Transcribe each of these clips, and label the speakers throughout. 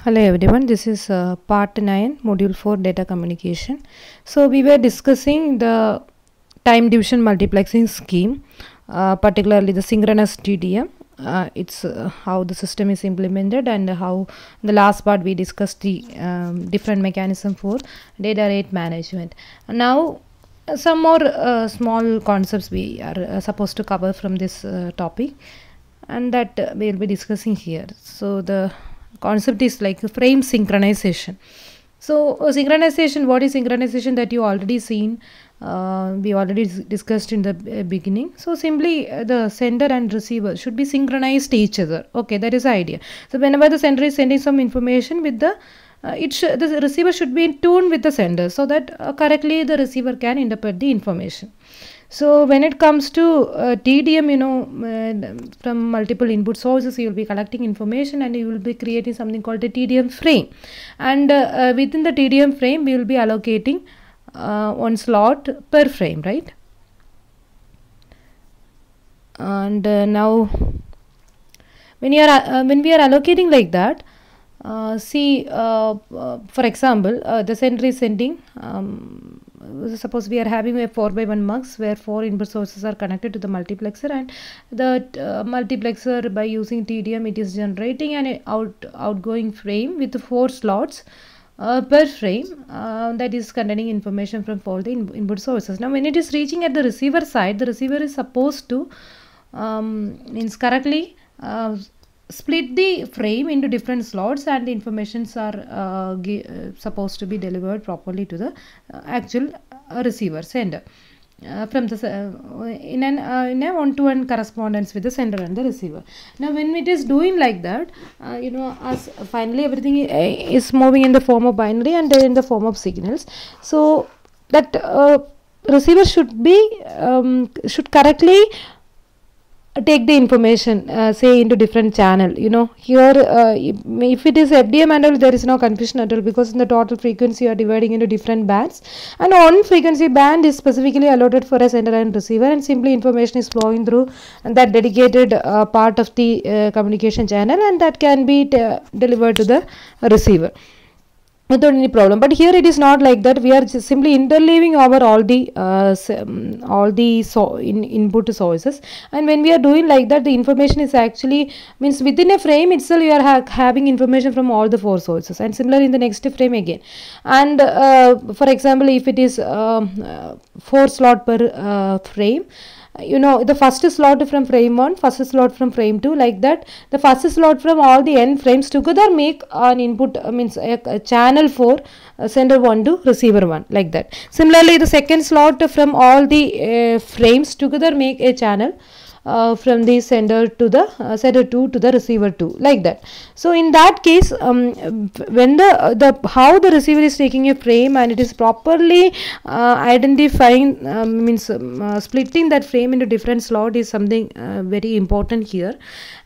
Speaker 1: Hello everyone, this is part 9, module 4, data communication. So we were discussing the time division multiplexing scheme, particularly the synchronous TDM. It's how the system is implemented, and how in the last part we discussed the different mechanism for data rate management. Now some more small concepts we are supposed to cover from this topic, and that we will be discussing here. So the concept is like frame synchronization. So synchronization, what is synchronization, that you already seen, we already discussed in the beginning. So simply the sender and receiver should be synchronized each other. Okay, that is the idea. So whenever the sender is sending some information with the the receiver should be in tune with the sender, so that correctly the receiver can interpret the information. So when it comes to TDM, from multiple input sources, you will be collecting information and you will be creating something called a TDM frame. And within the TDM frame, we will be allocating one slot per frame, right? And now when we are allocating like that, for example, the sender is sending, suppose we are having a 4x1 mux where 4 input sources are connected to the multiplexer, and the multiplexer, by using TDM, it is generating an outgoing frame with 4 slots per frame that is containing information from all the input sources. Now when it is reaching at the receiver side, the receiver is supposed to means correctly split the frame into different slots, and the informations are supposed to be delivered properly to the actual receiver sender from the in a one-to-one correspondence with the sender and the receiver. Now when it is doing like that, as finally everything is moving in the form of binary and in the form of signals, so that receiver should be should correctly take the information say into different channel. Here if it is FDM and all, there is no confusion at all, because in the total frequency you are dividing into different bands, and one frequency band is specifically allotted for a sender and receiver, and simply information is flowing through that dedicated part of the communication channel, and that can be delivered to the receiver without any problem. But here it is not like that. We are just simply interleaving over all the input sources, and when we are doing like that, the information is actually means within a frame itself you are having information from all the 4 sources, and similar in the next frame again. And for example, if it is 4 slot per frame, the first slot from frame 1, first slot from frame 2, like that the first slot from all the n frames together make an input, means a channel for sender 1 to receiver 1, like that. Similarly, the second slot from all the frames together make a channel from the sender to the sender 2 to the receiver 2, like that. So in that case, when the how the receiver is taking a frame and it is properly identifying, means splitting that frame into different slot is something very important here.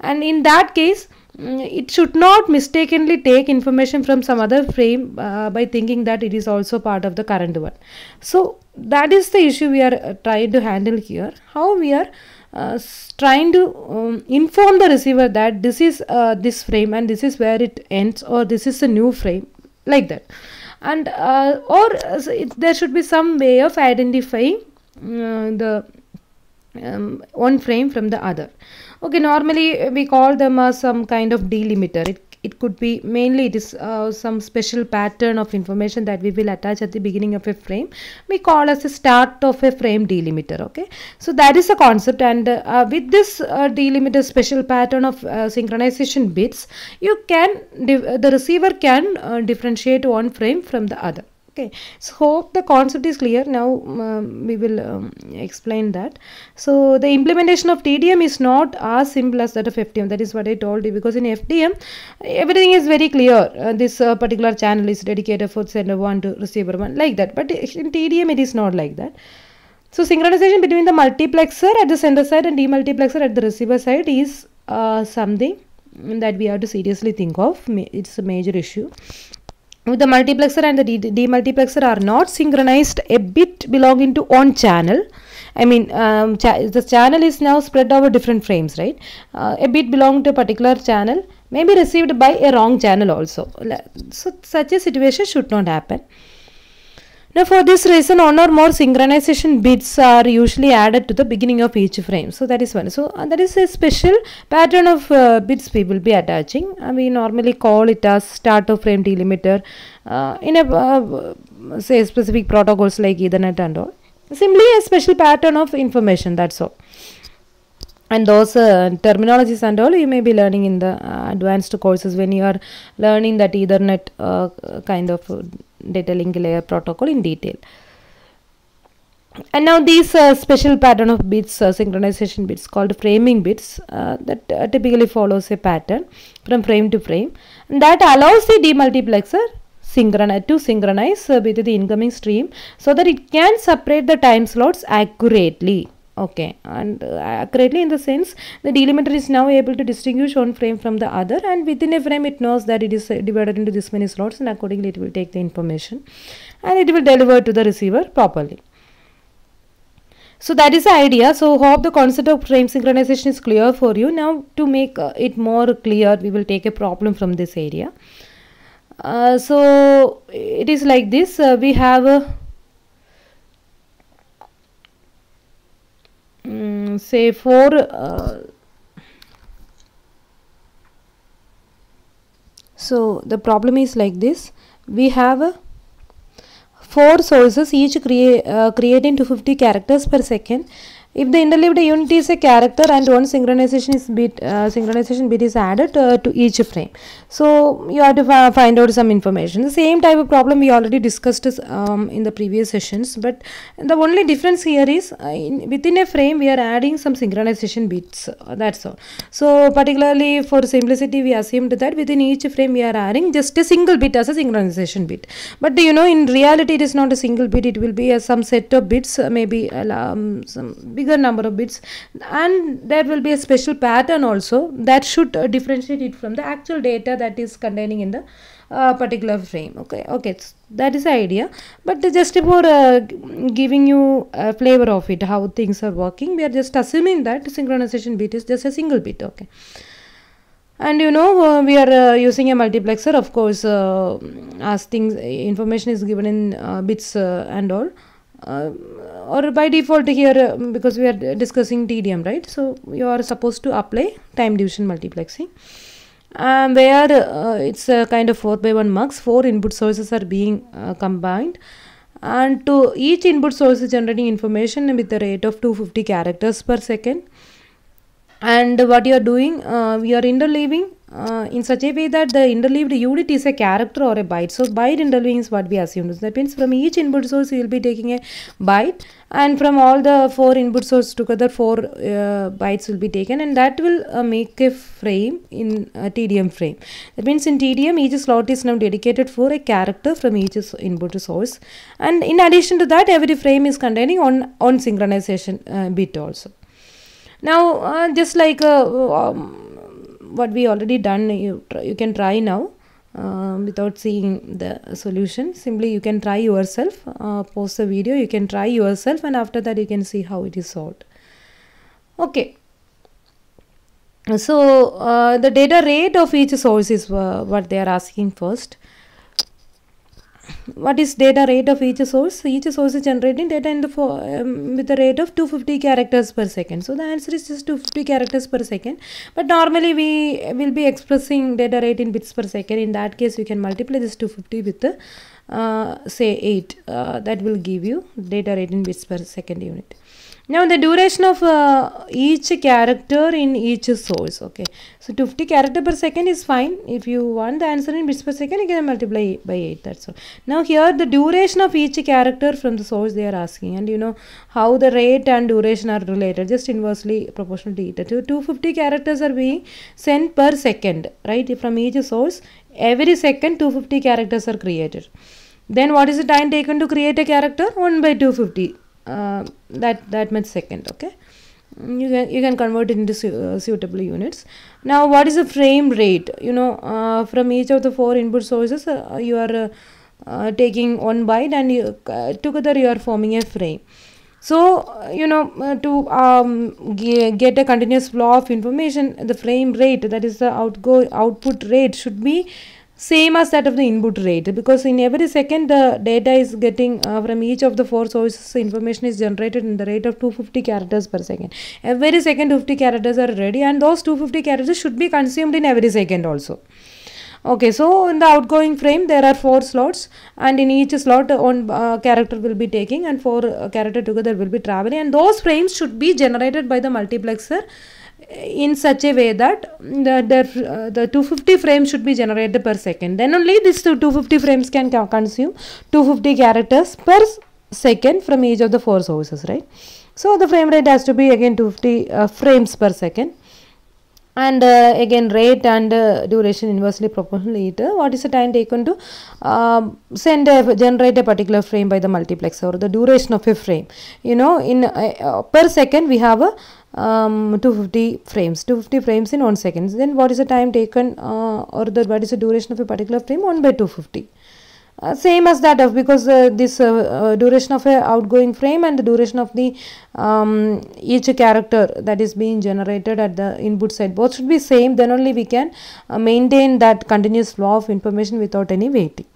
Speaker 1: And in that case, it should not mistakenly take information from some other frame by thinking that it is also part of the current one. So that is the issue we are trying to handle here. How we are trying to inform the receiver that this is this frame and this is where it ends, or this is a new frame, like that. And there should be some way of identifying the one frame from the other. Okay, normally we call them as some kind of delimiter. It could be mainly it is some special pattern of information that we will attach at the beginning of a frame. We call as the start of a frame delimiter. Okay, so that is the concept, and with this delimiter special pattern of synchronization bits, you can the receiver can differentiate one frame from the other. Okay, so hope the concept is clear. Now we will explain that. So the implementation of TDM is not as simple as that of FDM. That is what I told you, because in FDM everything is very clear. This particular channel is dedicated for sender 1 to receiver 1, like that. But in TDM it is not like that. So synchronization between the multiplexer at the sender side and demultiplexer at the receiver side is something that we have to seriously think of. It's a major issue. With the multiplexer and the demultiplexer are not synchronized, a bit belonging to one channel. I mean, the channel is now spread over different frames, right? A bit belong to a particular channel may be received by a wrong channel also. So such a situation should not happen. Now for this reason, one or more synchronization bits are usually added to the beginning of each frame. So that is one. So that is a special pattern of bits we will be attaching. We normally call it as start of frame delimiter in a say specific protocols like Ethernet and all. Simply a special pattern of information, that's all. And those terminologies and all you may be learning in the advanced courses when you are learning that Ethernet kind of data link layer protocol in detail. And now these special pattern of bits, synchronization bits called framing bits that typically follows a pattern from frame to frame, and that allows the demultiplexer to synchronize with the incoming stream so that it can separate the time slots accurately. Okay, and accurately in the sense the delimiter is now able to distinguish one frame from the other, and within a frame it knows that it is divided into this many slots, and accordingly it will take the information and it will deliver to the receiver properly. So that is the idea. So hope the concept of frame synchronization is clear for you. Now to make it more clear, we will take a problem from this area. So it is like this. We have say 4 so the problem is like this. We have 4 sources, each creating 250 characters per second. If the interleaved unit is a character and one synchronization bit is added to each frame, so you have to find out some information. The same type of problem we already discussed in the previous sessions, but the only difference here is within a frame we are adding some synchronization bits, that's all. So particularly for simplicity we assumed that within each frame we are adding just a single bit as a synchronization bit, but you know in reality it is not a single bit, it will be some set of bits, maybe some bigger number of bits, and there will be a special pattern also that should differentiate it from the actual data that is containing in the particular frame. Okay, that is the idea, but just for giving you a flavor of it, how things are working, we are just assuming that synchronization bit is just a single bit. Okay, and you know we are using a multiplexer, of course, as information is given in bits and all, or by default here because we are discussing TDM, right? So you are supposed to apply time division multiplexing, where it's a kind of 4x1 mux. 4 input sources are being combined, and to each input source is generating information with the rate of 250 characters per second. And what you are doing, we are interleaving in such a way that the interleaved unit is a character or a byte. So byte interleaving is what we assume. That means from each input source you will be taking a byte, and from all the 4 input sources together 4 bytes will be taken, and that will make a frame in a TDM frame. That means in TDM each slot is now dedicated for a character from each input source, and in addition to that every frame is containing on synchronization bit also. Now just like what we already done, you can try now without seeing the solution. Simply you can try yourself, pause the video, you can try yourself, and after that you can see how it is solved. Okay, so the data rate of each source is what they are asking first. What is data rate of each source? Each source is generating data in the with the rate of 250 characters per second. So the answer is just 250 characters per second. But normally we will be expressing data rate in bits per second. In that case, you can multiply this 250 with the say 8. That will give you data rate in bits per second unit. Now the duration of each character in each source. Okay, so 250 character per second is fine. If you want the answer in bits per second, you can multiply by 8. That's all. Now here the duration of each character from the source they are asking, and you know how the rate and duration are related, just inversely proportional to eta. So 250 characters are being sent per second, right? From each source, every second 250 characters are created. Then what is the time taken to create a character? 1 by 250. That much second. Okay, you can convert it into suitable units. Now what is the frame rate? You know, from each of the 4 input sources you are taking 1 byte, and together you are forming a frame. So to get a continuous flow of information, the frame rate, that is the output rate, should be same as that of the input rate, because in every second the data is getting from each of the four sources, information is generated in the rate of 250 characters per second. Every second 250 characters are ready, and those 250 characters should be consumed in every second also. Okay, so in the outgoing frame there are 4 slots, and in each slot one character will be taking, and 4 character together will be traveling, and those frames should be generated by the multiplexer in such a way that the 250 frames should be generated per second. Then only this 250 frames can consume 250 characters per second from each of the 4 sources, right? So the frame rate has to be again 250 frames per second. And again rate and duration inversely proportional to what is the time taken to generate a particular frame by the multiplexer, or the duration of a frame. In per second we have a 250 frames in 1 second. Then what is the time taken or what is the duration of a particular frame? 1 by 250. Same as that of, because this duration of a outgoing frame and the duration of the each character that is being generated at the input side, both should be same. Then only we can maintain that continuous flow of information without any waiting.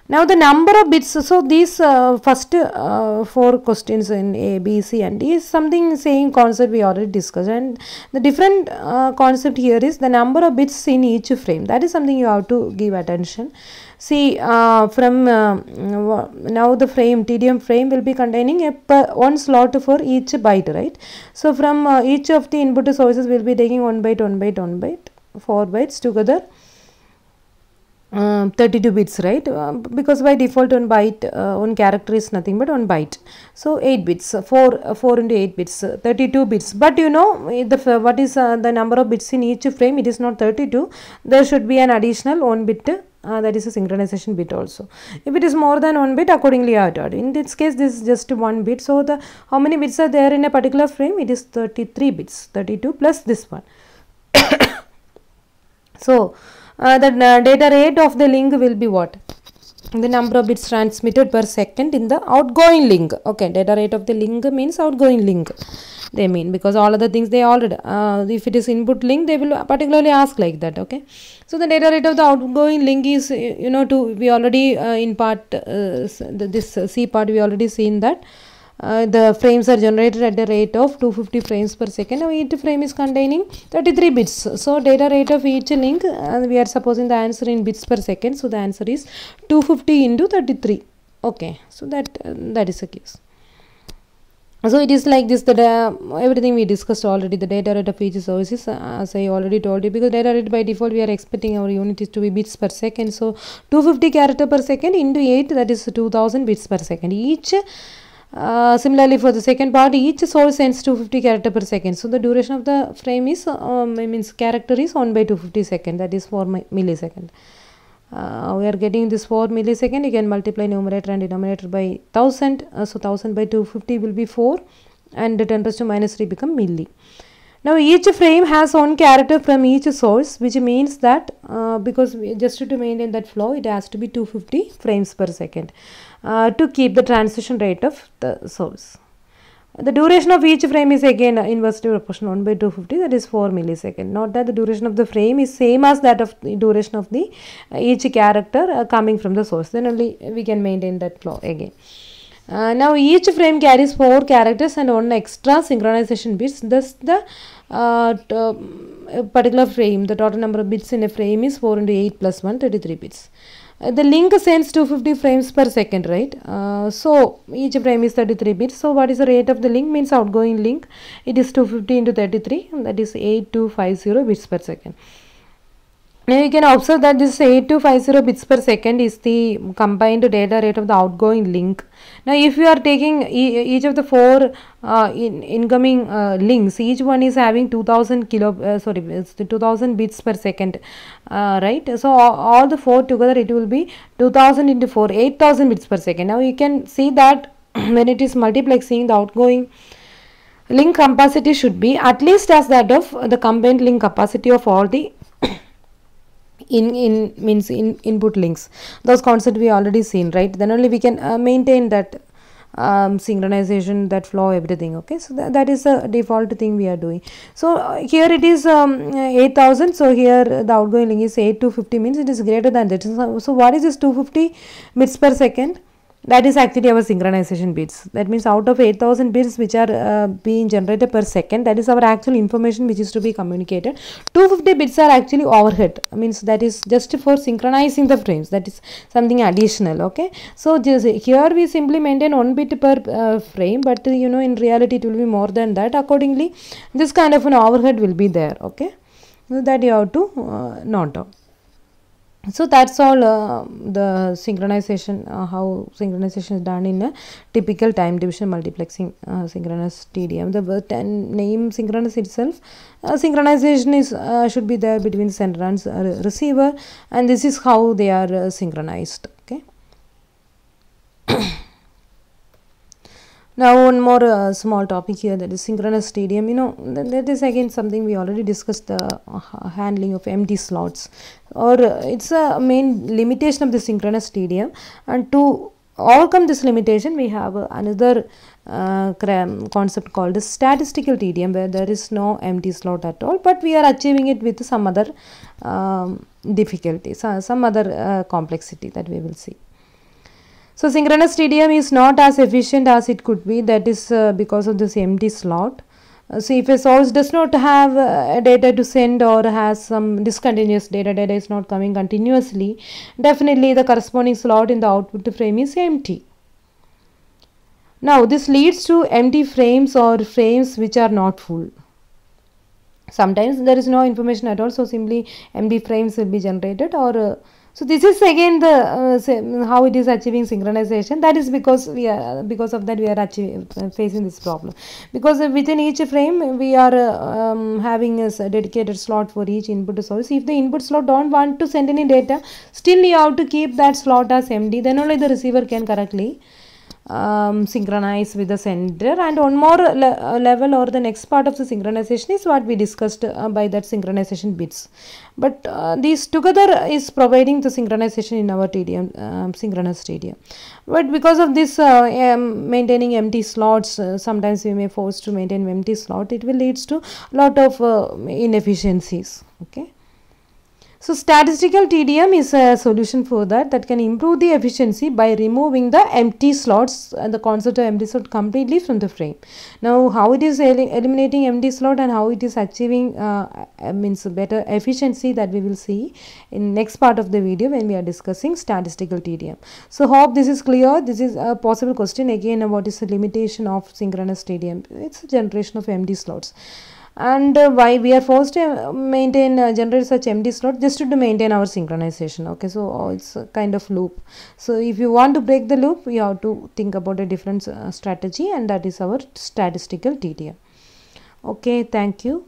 Speaker 1: Now the number of bits, so these first 4 questions in A, B, C and D is something same concept we already discussed, and the different concept here is the number of bits in each frame. That is something you have to give attention. See, from now the frame, TDM frame will be containing one slot for each byte, right? So from each of the input sources will be taking 1 byte, 1 byte, 1 byte, 4 bytes together. 32 bits, right? Because by default one byte, one character is nothing but 1 byte. So 8 bits, 4 into 8 bits, 32 bits. But what is the number of bits in each frame? It is not 32. There should be an additional 1 bit. That is a synchronization bit also. If it is more than 1 bit, accordingly you have to add. In this case, this is just 1 bit. So how many bits are there in a particular frame? It is 33 bits. 32 plus this one. So the data rate of the link will be what? The number of bits transmitted per second in the outgoing link. Okay, data rate of the link means outgoing link. They mean, because all other things they already, if it is input link, they will particularly ask like that. Okay, so the data rate of the outgoing link is, we already in part this C part we already seen that. The frames are generated at the rate of 250 frames per second. Now each frame is containing 33 bits. So data rate of each link, we are supposing the answer in bits per second. So the answer is 250 into 33. Okay, so that is the case. So it is like this, that everything we discussed already, the data rate of each services, as I already told you, because data rate by default we are expecting our unit is to be bits per second. So 250 character per second into 8, that is 2000 bits per second. Each similarly for the second part, each source sends 250 character per second. So the duration of the frame is character is 1 by 250 second, that is 4 millisecond. We are getting this 4 millisecond. You can multiply numerator and denominator by 1000. So 1000 by 250 will be 4, and 10 raised to minus 3 become milli. Now each frame has one character from each source, which means that because just to maintain that flow, it has to be 250 frames per second to keep the transition rate of the source. The duration of each frame is again inversely proportional 1 by 250, that is 4 millisecond. Not that the duration of the frame is same as that of the duration of the each character coming from the source. Then only we can maintain that flow again. Now each frame carries 4 characters and 1 extra synchronization bits. Thus the particular frame, the total number of bits in a frame is 4 into 8 plus 1, 33 bits. The link sends 250 frames per second, right? So each frame is 33 bits. So what is the rate of the link? Means outgoing link. It is 250 into 33, that is 8250 bits per second. Now you can observe that this 8250 bits per second is the combined data rate of the outgoing link. Now if you are taking each of the 4 incoming links, each one is having 2000 bits per second, right? So all the 4 together it will be 2000 into 4, 8000 bits per second. Now you can see that when it is multiplexing, the outgoing link capacity should be at least as that of the combined link capacity of all the input links. Those concepts we already seen, right? Then only we can maintain that synchronization, that flow, everything. Okay, so that is the default thing we are doing. So here it is 8000. So here the outgoing link is 8 to 50, means it is greater than that. So what is this 250 bits per second? That is actually our synchronization bits. That means out of 8000 bits which are being generated per second, that is our actual information which is to be communicated. 250 bits are actually overhead, means that is just for synchronizing the frames. That is something additional. Okay, so just here we simply maintain 1 bit per frame, but in reality it will be more than that. Accordingly, this kind of an overhead will be there. Okay, so that you have to note down. So that's all the synchronization, how synchronization is done in a typical time division multiplexing synchronous TDM. The name synchronous itself, synchronization is should be there between sender and receiver, and this is how they are synchronized. Okay. Now one more small topic here, that is synchronous TDM. That is again something we already discussed, the handling of empty slots, or it's a main limitation of the synchronous TDM. And to overcome this limitation, we have another concept called statistical TDM, where there is no empty slot at all, but we are achieving it with some other difficulty, some other complexity that we will see. So synchronous TDM is not as efficient as it could be. That is because of this empty slot. So if a source does not have data to send, or has some discontinuous data is not coming continuously, definitely the corresponding slot in the output frame is empty. Now this leads to empty frames or frames which are not full. Sometimes there is no information at all, so simply empty frames will be generated, or so this is again the how it is achieving synchronization. That is because we are facing this problem, because within each frame we are having a dedicated slot for each input source. If the input slot don't want to send any data, still you have to keep that slot as empty. Then only the receiver can correctly synchronize with the sender. And one more level, or the next part of the synchronization, is what we discussed by that synchronization bits. But these together is providing the synchronization in our TDM, synchronous TDM. But because of this maintaining empty slots, sometimes we may force to maintain empty slot, it will leads to a lot of inefficiencies. Okay. So statistical TDM is a solution for that can improve the efficiency by removing the empty slots and the concept of empty slot completely from the frame. Now how it is eliminating empty slot and how it is achieving means better efficiency, that we will see in next part of the video when we are discussing statistical TDM. So hope this is clear. This is a possible question again, what is the limitation of synchronous TDM? It's a generation of empty slots. And why we are forced to maintain generate such empty slot, just to maintain our synchronization. Okay, so it's a kind of loop. So if you want to break the loop, you have to think about a different strategy, and that is our statistical TDM. Okay, thank you.